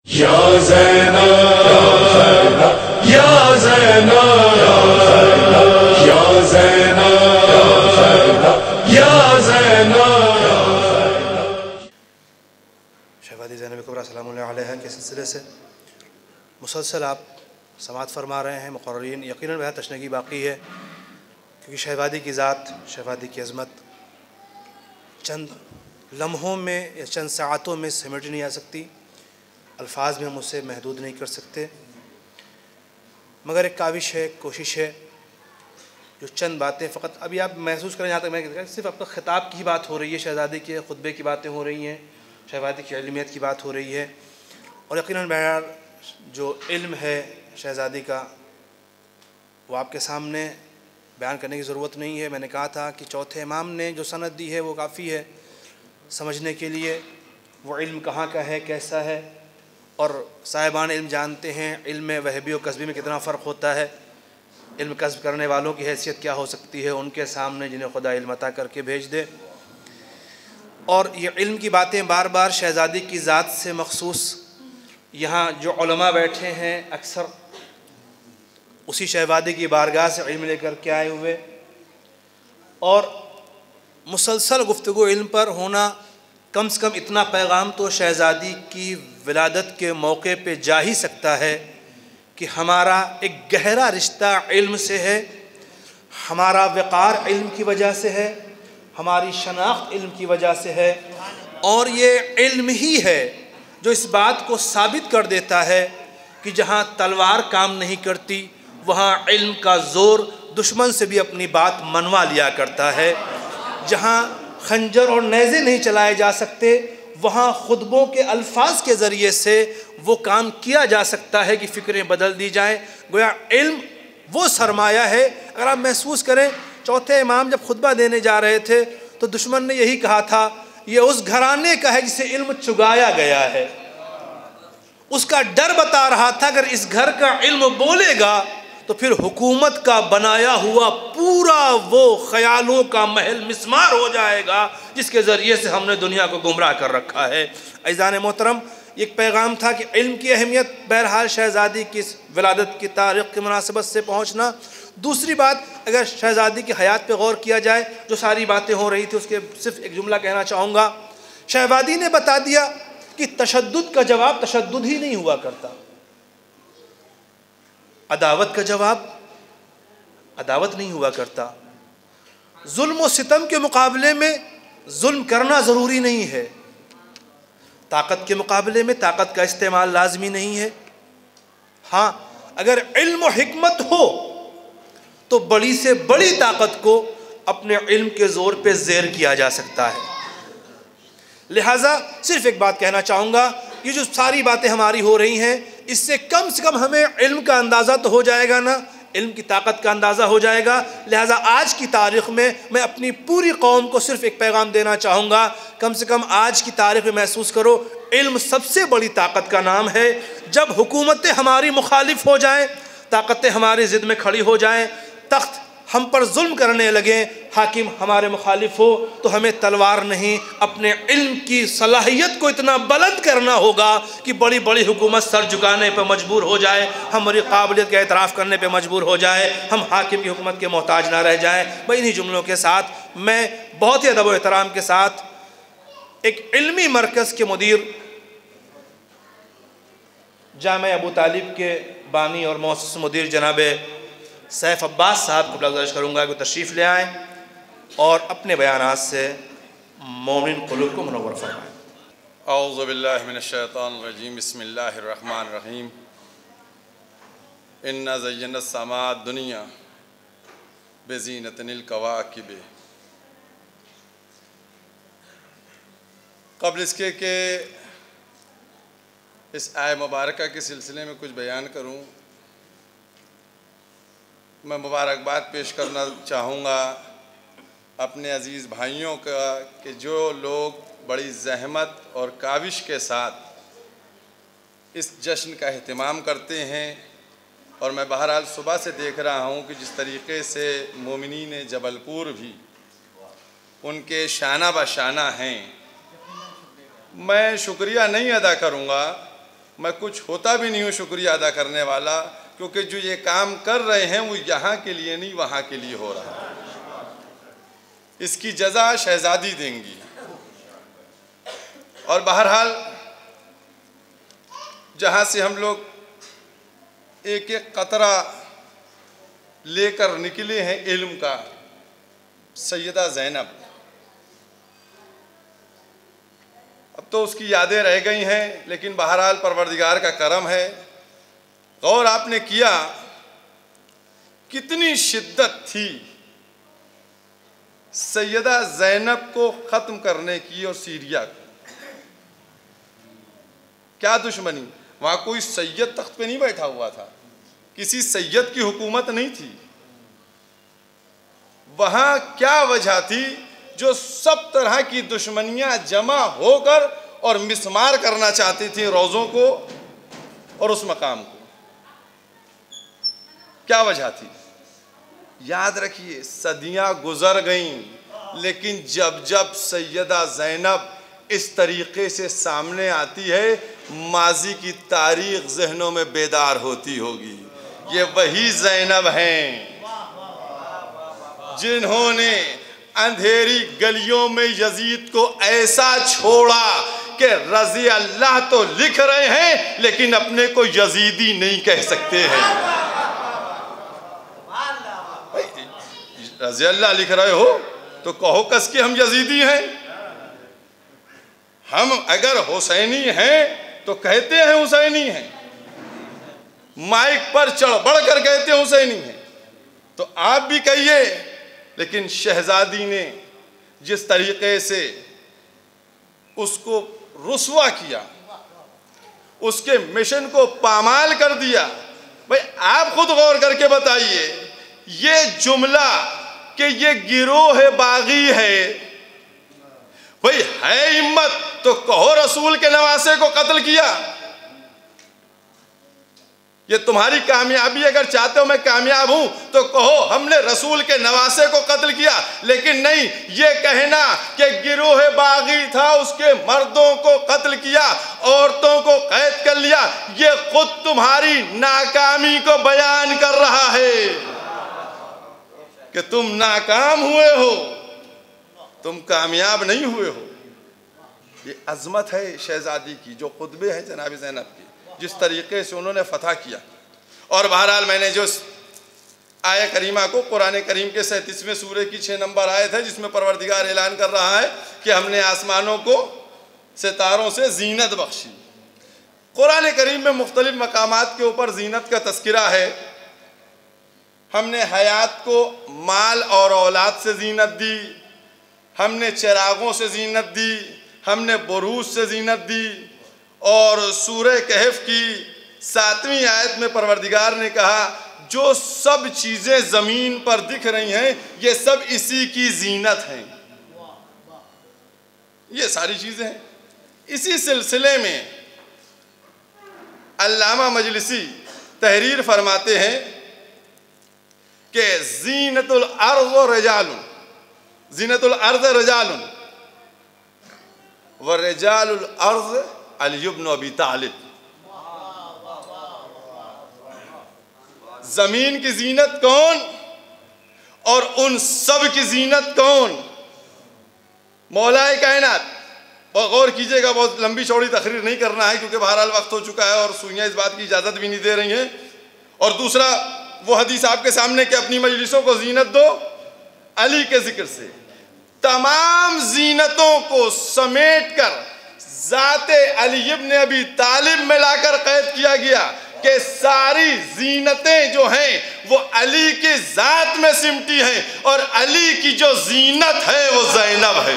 या ज़ैना या ज़ैना या ज़ैना या ज़ैना। शहवादी ज़ैनब कुबरा सलाम अलैहा के सिलसिले से मुसलसल आप समाअत फरमा रहे हैं। मुक़र्ररीन यकीनन वह तशनगी बाकी है, क्योंकि शहवादी की ज़ात, शहवादी की अज़मत चंद लम्हों में या चंद साअतों में सिमट नहीं आ सकती, अल्फाज में हम उसे महदूद नहीं कर सकते। मगर एक काविश है, कोशिश है, जो चंद बातें फ़कत अभी आप महसूस करें। जहाँ तक मैं सिर्फ आपका ख़िताब की बात हो रही है, शहज़ादी के खुतबे की बातें हो रही हैं, शहज़ादी की इल्मियत की बात हो रही है। और यकीनन बहरहाल जो इल्म है शहज़ादी का, वो आपके सामने बयान करने की ज़रूरत नहीं है। मैंने कहा था कि चौथे इमाम ने जो सनद दी है वो काफ़ी है समझने के लिए वो इल्म कहाँ का है, कैसा है। और साहिबान इल्म जानते हैं इल्म वहबी और कस्बी में कितना फ़र्क होता है। इल्म कस्ब करने वालों की हैसियत क्या हो सकती है उनके सामने, जिन्हें खुदा इल्म अता करके भेज दे। और ये इल्म की बातें बार बार शहज़ादी की ज़ात से मखसूस यहाँ जो उलमा बैठे हैं अक्सर उसी शहज़ादी की बारगाह से इल्म लेकर के आए हुए, और मुसलसल गुफ्तगू इल्म पर होना, कम से कम इतना पैगाम तो शहज़ादी की विलादत के मौके पे जा ही सकता है कि हमारा एक गहरा रिश्ता इल्म से है, हमारा वक़ार इल्म की वजह से है, हमारी शनाख्त इल्म की वजह से है। और ये इल्म ही है जो इस बात को साबित कर देता है कि जहाँ तलवार काम नहीं करती वहाँ इल्म का ज़ोर दुश्मन से भी अपनी बात मनवा लिया करता है। जहाँ खंजर और नेज़े नहीं चलाए जा सकते वहाँ खुतबों के अल्फाज के ज़रिए से वो काम किया जा सकता है कि फ़िक्रें बदल दी जाएँ। गोया इल्म वो सरमाया है। अगर आप महसूस करें, चौथे इमाम जब खुतबा देने जा रहे थे तो दुश्मन ने यही कहा था, ये उस घराने का है जिसे इल्म चुगाया गया है। उसका डर बता रहा था अगर इस घर का इल्म बोलेगा तो फिर हुकूमत का बनाया हुआ पूरा वो ख्यालों का महल मिस्मार हो जाएगा जिसके ज़रिए से हमने दुनिया को गुमराह कर रखा है। अज़ीज़ान मोहतरम, एक पैगाम था कि इल्म की अहमियत बहरहाल शहज़ादी की विलादत की तारीख़ की मुनासबत से पहुँचना। दूसरी बात, अगर शहज़ादी की हयात पर गौर किया जाए, जो सारी बातें हो रही थी उसके सिर्फ एक जुमला कहना चाहूँगा। शहज़ादी ने बता दिया कि तशद्दुद का जवाब तशद्दुद ही नहीं हुआ करता, अदावत का जवाब अदावत नहीं हुआ करता। जुल्म और सितम के मुकाबले में जुल्म करना ज़रूरी नहीं है, ताकत के मुकाबले में ताकत का इस्तेमाल लाजमी नहीं है। हाँ, अगर इल्म और हिकमत हो तो बड़ी से बड़ी ताकत को अपने इल्म के ज़ोर पे ज़ेर किया जा सकता है। लिहाजा सिर्फ एक बात कहना चाहूँगा, ये जो सारी बातें हमारी हो रही हैं इससे कम से कम हमें इल्म का अंदाज़ा तो हो जाएगा ना, इल्म की ताकत का अंदाज़ा हो जाएगा। लिहाजा आज की तारीख़ में मैं अपनी पूरी कौम को सिर्फ एक पैगाम देना चाहूँगा, कम से कम आज की तारीख़ में महसूस करो, इल्म सबसे बड़ी ताकत का नाम है। जब हुकूमतें हमारी मुखालिफ हो जाएँ, ताकतें हमारी ज़िद में खड़ी हो जाएँ, तख्त हम पर जुल्म करने लगे, हाकिम हमारे मुखालिफ हो, तो हमें तलवार नहीं अपने इल्म की सलाहियत को इतना बुलंद करना होगा कि बड़ी बड़ी हुकूमत सर झुकाने पर मजबूर हो जाए, हमारी काबिलियत का एतराफ़ करने पर मजबूर हो जाए, हम हाकिम की हुकूमत के मोहताज ना रह जाएँ। भाई इन्हीं जुमलों के साथ मैं बहुत ही अदब व एहतराम के साथ एक इल्मी मरकज़ के मुदीर, जामिया अबू तालिब के बानी और मौसूस मुदीर जनाब सैफ अब्बास साहब को गुज़ारिश करूँगा कि तशरीफ़ ले आएँ और अपने बयानात से मोमिन क़ुलूब को मुनव्वर फरमाएँ। औज़ु बिल्लाहि मिनश शैतानिर रजीम, बिस्मिल्लाहिर रहमानिर रहीम। इन्ना ज़य्यना समा दुनिया बिज़ीनतिल कवाकिब। क़ब्ल इसके कि इस आय मुबारका के सिलसिले में कुछ बयान करूँ, मैं मुबारकबाद पेश करना चाहूँगा अपने अज़ीज़ भाइयों का कि जो लोग बड़ी ज़हमत और काविश के साथ इस जश्न का अहतमाम करते हैं। और मैं बहरहाल सुबह से देख रहा हूँ कि जिस तरीक़े से मोमिनीन जबलपुर भी उनके शाना बशाना हैं, मैं शुक्रिया नहीं अदा करूँगा मैं कुछ होता भी नहीं हूँ शुक्रिया अदा करने वाला, क्योंकि जो ये काम कर रहे हैं वो यहाँ के लिए नहीं वहाँ के लिए हो रहा है। इसकी जज़ा शहज़ादी देंगी। और बहरहाल जहाँ से हम लोग एक एक कतरा लेकर निकले हैं इल्म का, सैयदा ज़ैनब, अब तो उसकी यादें रह गई हैं, लेकिन बहरहाल परवरदिगार का करम है। गौर आपने किया कितनी शिद्दत थी सैयदा ज़ैनब को ख़त्म करने की और सीरिया को। क्या दुश्मनी, वहाँ कोई सैयद तख्त पे नहीं बैठा हुआ था, किसी सैयद की हुकूमत नहीं थी। वहाँ क्या वजह थी जो सब तरह की दुश्मनियाँ जमा होकर और मिसमार करना चाहती थी रोज़ों को और उस मकाम को? क्या वजह थी? याद रखिए, सदियाँ गुजर गईं, लेकिन जब जब सैयदा ज़ैनब इस तरीक़े से सामने आती है, माजी की तारीख़ जहनों में बेदार होती होगी। ये वही ज़ैनब हैं जिन्होंने अंधेरी गलियों में यजीद को ऐसा छोड़ा कि रज़ी अल्लाह तो लिख रहे हैं लेकिन अपने को यजीदी नहीं कह सकते हैं। रज़ी अल्लाह लिख रहे हो तो कहो कस के हम यजीदी हैं। हम अगर हुसैनी हैं तो कहते हैं हुसैनी हैं, माइक पर चढ़ बढ़ कर कहते हैं हुसैनी हैं, तो आप भी कहिए। लेकिन शहजादी ने जिस तरीके से उसको रुस्वा किया, उसके मिशन को पामाल कर दिया, भाई आप खुद गौर करके बताइए, ये जुमला कि ये गिरोह बागी है, भाई है हिम्मत तो कहो रसूल के नवासे को कत्ल किया। ये तुम्हारी कामयाबी, अगर चाहते हो मैं कामयाब हूं तो कहो हमने रसूल के नवासे को कत्ल किया। लेकिन नहीं, ये कहना कि गिरोह बागी था, उसके मर्दों को कत्ल किया, औरतों को कैद कर लिया, ये खुद तुम्हारी नाकामी को बयान कर रहा है कि तुम नाकाम हुए हो, तुम कामयाब नहीं हुए हो। ये अजमत है शहजादी की, जो खुतबे हैं जनाब ज़ैनब की, जिस तरीके से उन्होंने फतह किया। और बहरहाल मैंने जो आया करीमा को, कुरान करीम के 37वें सूरे की 6 नंबर आयत है, जिसमें परवरदिगार ऐलान कर रहा है कि हमने आसमानों को सितारों से जीनत बख्शी। कुरान करीम में मुख्तलिफ मकामात के ऊपर जीनत का तस्किरा है। हमने हयात को माल और औलाद से जीनत दी, हमने चिरागों से जीनत दी, हमने बुरूज से जीनत दी। और सूरह कहफ की 7वीं आयत में परवरदिगार ने कहा जो सब चीज़ें ज़मीन पर दिख रही हैं ये सब इसी की जीनत हैं। ये सारी चीज़ें हैं। इसी सिलसिले में अल्लामा मजलिसी तहरीर फरमाते हैं कि जीनतुल अर्ज़ रजालुन, जीनतुल अर्ज़ रजालुन व रजालुल अर्ज़ अली इब्न अबी तालिब। जमीन की जीनत कौन और उन सब की जीनत कौन? मौलाए कायनात। गौर कीजिएगा, बहुत लंबी चौड़ी तकरीर नहीं करना है क्योंकि बहरहाल वक्त हो चुका है और सुइयां इस बात की इजाज़त भी नहीं दे रही हैं। और दूसरा वो हदीस आपके सामने कि अपनी मजलिसों को जीनत दो अली के जिक्र से। तमाम जीनतों को समेट कर ज़ाते अली इब्न अबी तालिब में लाकर कैद किया गया कि सारी जीनतें जो हैं वो अली की ज़ात में सिमटी हैं और अली की जो जीनत है वो ज़ैनब है,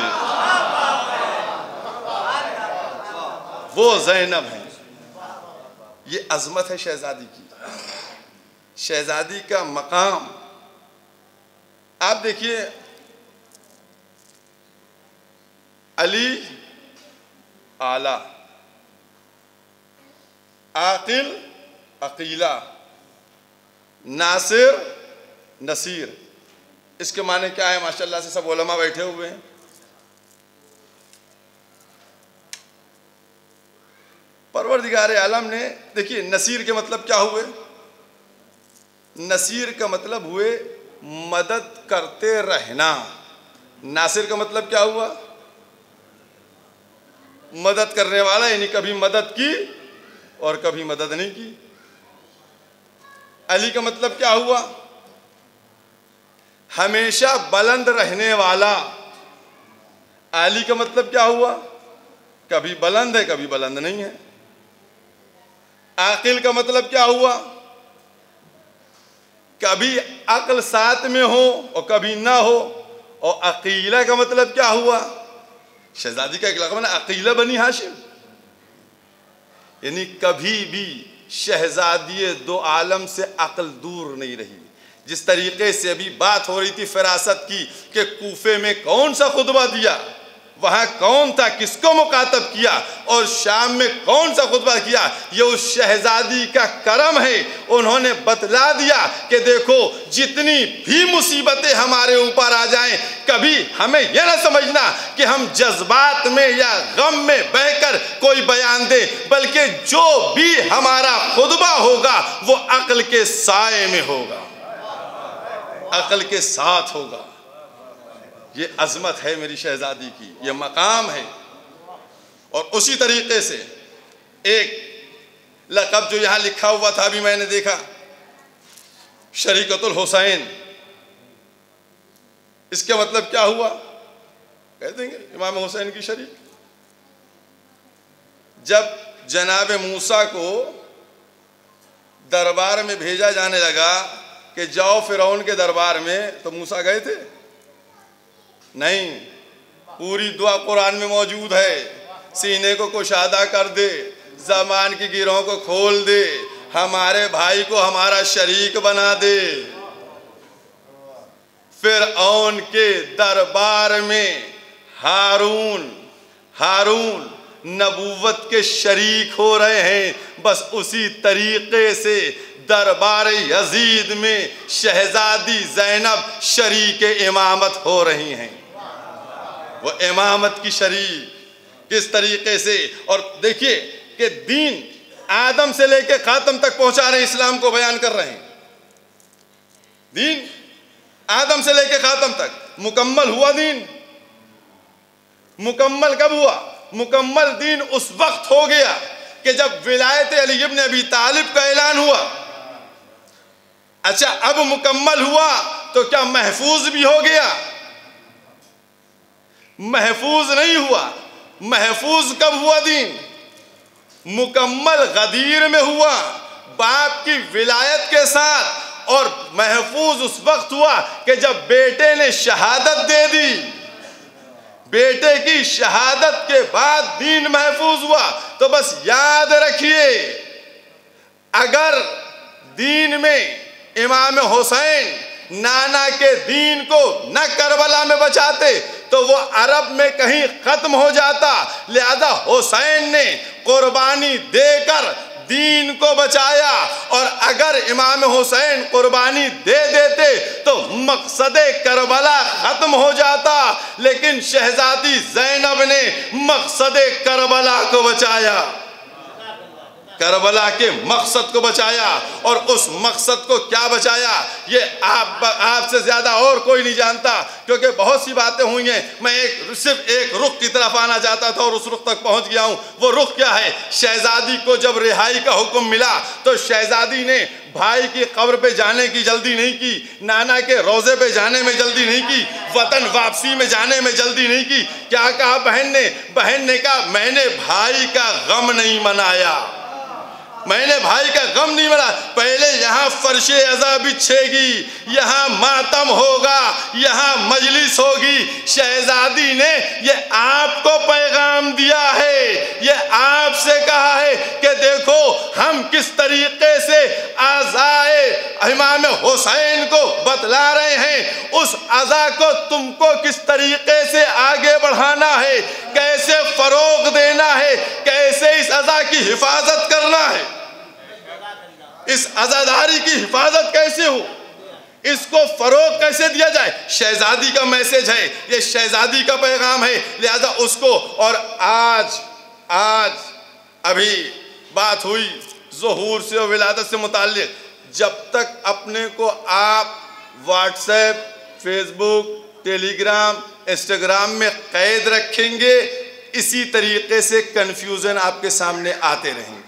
वो ज़ैनब है। ये अज़मत है शहजादी की। शहजादी का मकाम आप देखिए, अली आला, आकिल अकीला, नासिर नसीर। इसके माने क्या है? माशाल्लाह से सब उलमा बैठे हुए हैं। परवरदिगार आलम ने, देखिए नसीर के मतलब क्या हुए? नसीर का मतलब हुए मदद करते रहना। नासिर का मतलब क्या हुआ? मदद करने वाला, यानी कभी मदद की और कभी मदद नहीं की। अली का मतलब क्या हुआ? हमेशा बुलंद रहने वाला। अली का मतलब क्या हुआ? कभी बुलंद है कभी बुलंद नहीं है। आकिल का मतलब क्या हुआ? कभी अक्ल साथ में हो और कभी ना हो। और अकीला का मतलब क्या हुआ? शहजादी का एक लक़ब ना, अकीला बनी हाशिम, यानी कभी भी शहजादी दो आलम से अक्ल दूर नहीं रही। जिस तरीके से अभी बात हो रही थी फिरासत की कि कूफे में कौन सा खुतबा दिया, वहां कौन था, किसको मुखातब किया, और शाम में कौन सा खुतबा किया, ये उस शहजादी का करम है। उन्होंने बतला दिया कि देखो जितनी भी मुसीबतें हमारे ऊपर आ जाएं, कभी हमें यह ना समझना कि हम जज्बात में या गम में बहकर कोई बयान दे, बल्कि जो भी हमारा खुतबा होगा वो अक्ल के साए में होगा, अक्ल के साथ होगा। ये अजमत है मेरी शहजादी की, ये मकाम है। और उसी तरीके से एक लक़ब जो यहाँ लिखा हुआ था, अभी मैंने देखा, शरीकतुल हुसैन, इसका मतलब क्या हुआ? कह देंगे इमाम हुसैन की शरीक। जब जनाब मूसा को दरबार में भेजा जाने लगा कि जाओ फिरौन के दरबार में, तो मूसा गए थे? नहीं। पूरी दुआ कुरान में मौजूद है, सीने को कुशादा कर दे, ज़बान की गिरों को खोल दे, हमारे भाई को हमारा शरीक बना दे। फिरऔन के दरबार में हारून नबूवत के शरीक हो रहे हैं। बस उसी तरीके से दरबार यजीद में शहजादी ज़ैनब शरीक इमामत हो रही हैं। वो इमामत की शरीक किस तरीके से, और देखिए कि दीन आदम से लेकर खातम तक पहुंचा रहे, इस्लाम को बयान कर रहे हैं। दीन आदम से लेकर खातम तक मुकम्मल हुआ। दीन मुकम्मल कब हुआ? मुकम्मल दीन उस वक्त हो गया कि जब विलायत अली इब्न अबी तालिब का ऐलान हुआ। अच्छा, अब मुकम्मल हुआ तो क्या महफूज भी हो गया? महफूज नहीं हुआ। महफूज कब हुआ? दीन मुकम्मल गदीर में हुआ, बाप की विलायत के साथ। और महफूज उस वक्त हुआ कि जब बेटे ने शहादत दे दी। बेटे की शहादत के बाद दीन महफूज हुआ। तो बस याद रखिए, अगर दीन में इमाम हुसैन नाना के दीन को न करबला में बचाते तो वो अरब में कहीं खत्म हो जाता। लिहाजा हुसैन ने कुर्बानी देकर दीन को बचाया। और अगर इमाम हुसैन कुर्बानी दे देते तो मकसदे करबला खत्म हो जाता। लेकिन शहजादी ज़ैनब ने मकसदे करबला को बचाया, करबला के मकसद को बचाया। और उस मकसद को क्या बचाया, ये आपसे ज़्यादा और कोई नहीं जानता, क्योंकि बहुत सी बातें हुई हैं। मैं सिर्फ एक रुख की तरफ आना चाहता था और उस रुख तक पहुंच गया हूं। वो रुख क्या है? शहजादी को जब रिहाई का हुक्म मिला तो शहजादी ने भाई की कब्र पे जाने की जल्दी नहीं की, नाना के रोज़े पे जाने में जल्दी नहीं की, वतन वापसी में जाने में जल्दी नहीं की। क्या कहा बहन ने कहा, मैंने भाई का गम नहीं मनाया, मैंने भाई का गम नहीं मना। पहले यहाँ फर्शे अज़ा बिछेगी, यहाँ मातम होगा, यहाँ मजलिस होगी। शहजादी ने ये आपको पैगाम दिया है, ये आपसे कहा है कि देखो हम किस तरीके से आज़ाए इमाम हुसैन को बतला रहे हैं। उस अज़ा को तुमको किस तरीके से आगे बढ़ाना है, कैसे फ़रोग़ देना है, कैसे इस अज़ा की हिफाजत करना है, इस अज़ादारी की हिफाजत कैसे हो, इसको फरोग कैसे दिया जाए। शहजादी का मैसेज है, ये शहजादी का पैगाम है। लिहाजा उसको, और आज अभी बात हुई ज़ुहूर से और विलादत से मुताल्लिक, जब तक अपने को आप व्हाट्सएप, फेसबुक, टेलीग्राम, इंस्टाग्राम में कैद रखेंगे, इसी तरीके से कन्फ्यूज़न आपके सामने आते रहेंगे।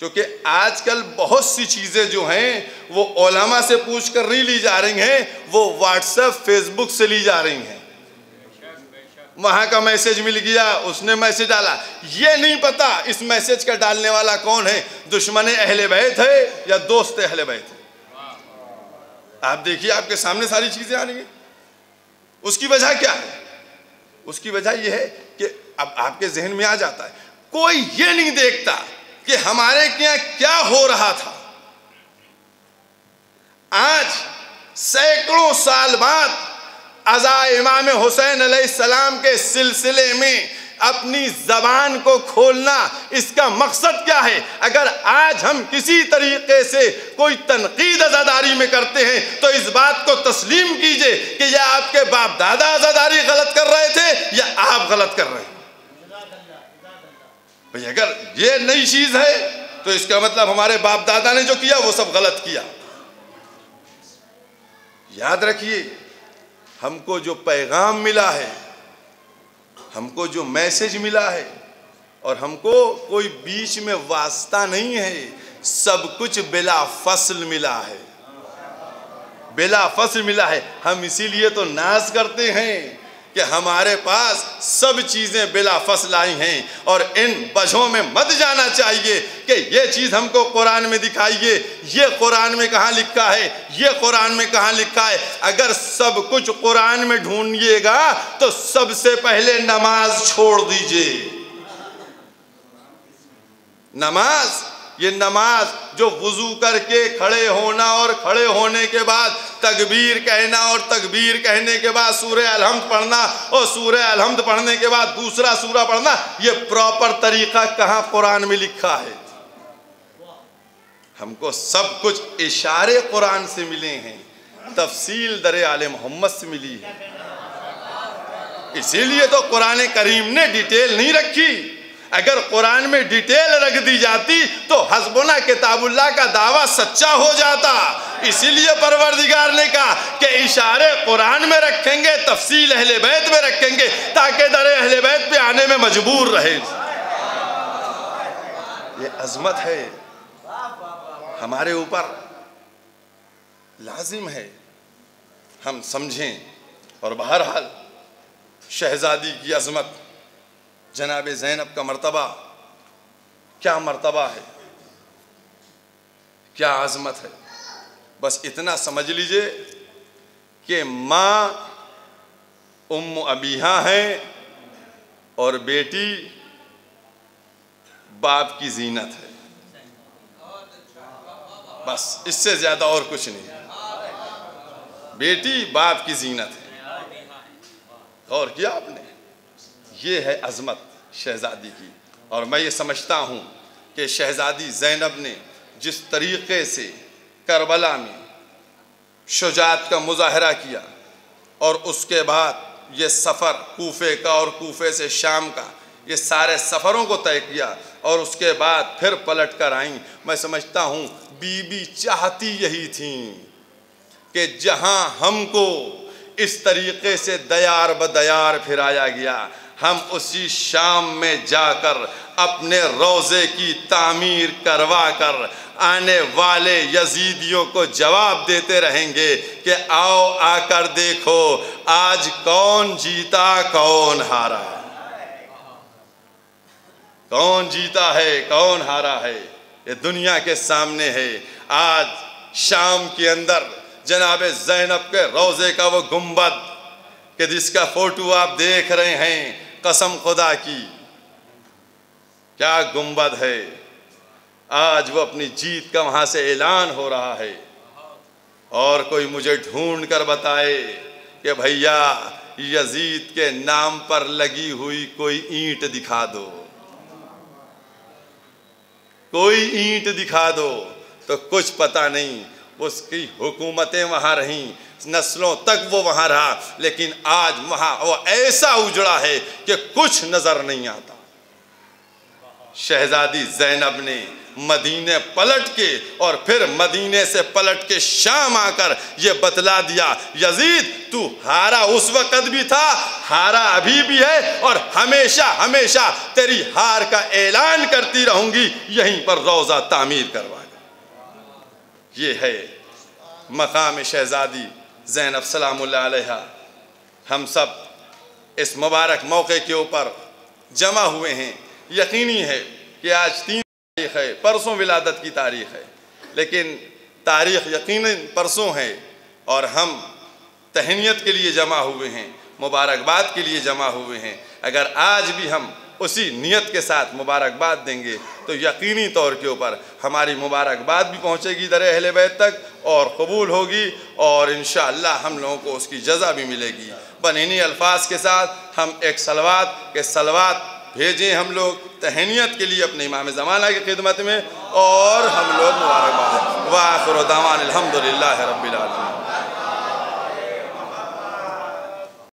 क्योंकि आजकल बहुत सी चीज़ें जो हैं वो उलमा से पूछ कर नहीं ली जा रही हैं, वो व्हाट्सएप, फेसबुक से ली जा रही हैं। वहाँ का मैसेज मिल गया, उसने मैसेज डाला, ये नहीं पता इस मैसेज का डालने वाला कौन है, दुश्मन अहले बैत है या दोस्त अहले बैत है। आप देखिए, आपके सामने सारी चीज़ें आ रही हैं। उसकी वजह क्या है? उसकी वजह यह है कि अब आपके जहन में आ जाता है, कोई ये नहीं देखता कि हमारे यहाँ क्या हो रहा था। आज सैकड़ों साल बाद अज़ा इमाम हुसैन अलैहिस्सलाम के सिलसिले में अपनी ज़बान को खोलना, इसका मकसद क्या है? अगर आज हम किसी तरीके से कोई तनकीद अज़ादारी में करते हैं तो इस बात को तस्लीम कीजिए कि यह आपके बाप दादा अज़ादारी गलत कर रहे थे या आप गलत कर रहे हैं। भाई अगर ये नई चीज़ है तो इसका मतलब हमारे बाप दादा ने जो किया वो सब गलत किया। याद रखिए, हमको जो पैगाम मिला है, हमको जो मैसेज मिला है, और हमको कोई बीच में वास्ता नहीं है, सब कुछ बिला फसल मिला है, बिला फसल मिला है। हम इसीलिए तो नाज करते हैं कि हमारे पास सब चीज़ें बिला फसल आई हैं, और इन वजहों में मत जाना चाहिए कि ये चीज़ हमको कुरान में दिखाइए, ये कुरान में कहाँ लिखा है, ये कुरान में कहाँ लिखा है। अगर सब कुछ कुरान में ढूंढिएगा तो सबसे पहले नमाज छोड़ दीजिए। नमाज, ये नमाज जो वुज़ू करके खड़े होना और खड़े होने के बाद तकबीर कहना और तकबीर कहने के बाद सूरह अलहम्द पढ़ना और सूरह अलहम्द पढ़ने के बाद दूसरा सूरा पढ़ना, ये प्रॉपर तरीका कहाँ कुरान में लिखा है? हमको सब कुछ इशारे कुरान से मिले हैं, तफसील दरे आले मोहम्मद से मिली है। इसीलिए तो कुरान करीम ने डिटेल नहीं रखी। अगर कुरान में डिटेल रख दी जाती तो हस्बुना किताबुल्लाह का दावा सच्चा हो जाता। इसीलिए परवरदिगार ने कहा कि इशारे कुरान में रखेंगे, तफसील अहले बैत में रखेंगे, ताकि दरे अहले बैत पे आने में मजबूर रहे। ये अजमत है, हमारे ऊपर लाजिम है हम समझें। और बहरहाल शहजादी की अजमत, जनाब ज़ैनब का मर्तबा, क्या मर्तबा है, क्या आज़मत है। बस इतना समझ लीजिए कि माँ उम्म अबीहा हैं और बेटी बाप की जीनत है। बस इससे ज़्यादा और कुछ नहीं। बेटी बाप की जीनत है। गौर किया आपने? ये है अज़मत शहज़ादी की। और मैं ये समझता हूँ कि शहज़ादी ज़ैनब ने जिस तरीक़े से करबला में शुजाअत का मुज़ाहरा किया और उसके बाद ये सफ़र कूफ़े का और कूफ़े से शाम का, ये सारे सफ़रों को तय किया और उसके बाद फिर पलट कर आईं, मैं समझता हूँ बीबी चाहती यही थी कि जहाँ हमको इस तरीक़े से दयार बदयार फिराया गया, हम उसी शाम में जाकर अपने रोज़े की तामीर करवा कर आने वाले यजीदियों को जवाब देते रहेंगे कि आओ आकर देखो आज कौन जीता कौन हारा, कौन जीता है कौन हारा है, ये दुनिया के सामने है। आज शाम के अंदर जनाब ज़ैनब के रोज़े का वो गुंबद कि जिसका फ़ोटो आप देख रहे हैं, कसम खुदा की क्या गुंबद है। आज वो अपनी जीत का वहाँ से ऐलान हो रहा है और कोई मुझे ढूंढ कर बताए कि भैया यजीद के नाम पर लगी हुई कोई ईंट दिखा दो, कोई ईंट दिखा दो। तो कुछ पता नहीं, उसकी हुकूमतें वहाँ रहीं, नस्लों तक वो वहाँ रहा, लेकिन आज वहाँ वो ऐसा उजड़ा है कि कुछ नज़र नहीं आता। शहजादी ज़ैनब ने मदीने पलट के और फिर मदीने से पलट के शाम आकर ये बतला दिया, यजीद तू हारा उस वक़्त भी था, हारा अभी भी है और हमेशा हमेशा तेरी हार का ऐलान करती रहूँगी, यहीं पर रोज़ा तामीर करवा। ये है मकाम शहजादी ज़ैनब सलामुल्लाह अलैहा। हम सब इस मुबारक मौके के ऊपर जमा हुए हैं। यकीनी है कि आज 3 तारीख़ है, परसों विलादत की तारीख़ है, लेकिन तारीख़ यकीनन परसों है और हम तहनीत के लिए जमा हुए हैं, मुबारकबाद के लिए जमा हुए हैं। अगर आज भी हम उसी नीयत के साथ मुबारकबाद देंगे तो यकीनी तौर के ऊपर हमारी मुबारकबाद भी पहुँचेगी दर अहले बैत तक और कबूल होगी और इंशाअल्लाह हम लोगों को उसकी जज़ा भी मिलेगी। बन इन्हीं अल्फाज के साथ हम एक सलवात भेजें हम लोग तहनीत के लिए अपने इमाम ज़माना की खिदमत में और हम लोग मुबारकबाद। व आखिर दावाना अल्हम्दुलिल्लाहि रब्बिल आलमीन।